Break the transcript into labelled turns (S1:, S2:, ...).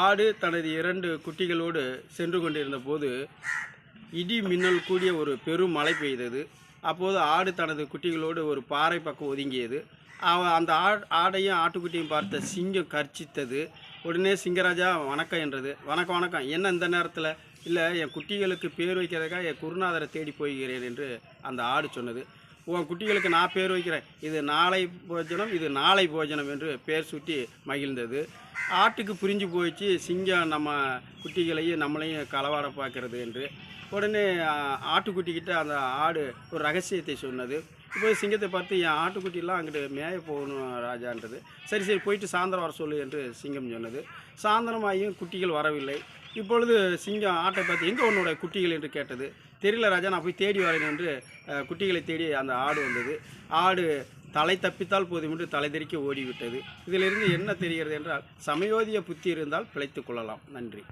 S1: ஆடு தனது 2 குட்டிகளோடு சென்று கொண்டிருந்த போது இடி மின்னல் கூடிய ஒரு பெரும் மழை பெய்தது. அப்போது ஆடு தனது குட்டிகளோடு ஒரு பாறை பக்கம் ஒதுங்கியது. அந்த ஆடையும் ஆட்டுக்குட்டியும் பார்த்த சிங்கம் கர்ச்சித்தது. உடனே சிங்கராஜா வணக்கம் என்றது. வணக்கம் வணக்கம், என்ன இந்த நேரத்தில்? இல்லை, என் குட்டிகளுக்கு பேர் வைக்கிறதுக்காக என் குருநாதரை தேடி போகிறேன் என்று அந்த ஆடு சொன்னது. உன் குட்டிகளுக்கு நான் பேர் வைக்கிறேன், இது நாளை போஜனம், இது நாளை போஜனம் என்று பேர் சுட்டி மகிழ்ந்தது. ஆட்டுக்கு புரிஞ்சு போயிடுச்சு, சிங்கம் நம்ம குட்டிகளையும் நம்மளையும் களவாட பார்க்கறது என்று. உடனே ஆட்டுக்குட்டிக்கிட்ட அந்த ஆடு ஒரு ரகசியத்தை சொன்னது. இப்போ சிங்கத்தை பார்த்து, என் ஆட்டுக்குட்டிலாம் அங்கிட்டு மேய போகணும் ராஜான்றது. சரி சரி, போயிட்டு சாயந்தரம் வர சொல்லு என்று சிங்கம் சொன்னது. சாயந்தரமாகியும் குட்டிகள் வரவில்லை. இப்பொழுது சிங்கம் ஆட்டை பார்த்து, எங்கே உன்னோட குட்டிகள் என்று கேட்டது. தெரியல ராஜா, நான் போய் தேடி வரேன் என்று குட்டிகளை தேடி அந்த ஆடு வந்தது. ஆடு தலை தப்பித்தால் போதும் என்று தலைதெறிக்க ஓடிவிட்டது. இதிலிருந்து என்ன தெரிகிறது என்றால், சமயோதிய புத்தி இருந்தால் பிழைத்து கொள்ளலாம். நன்றி.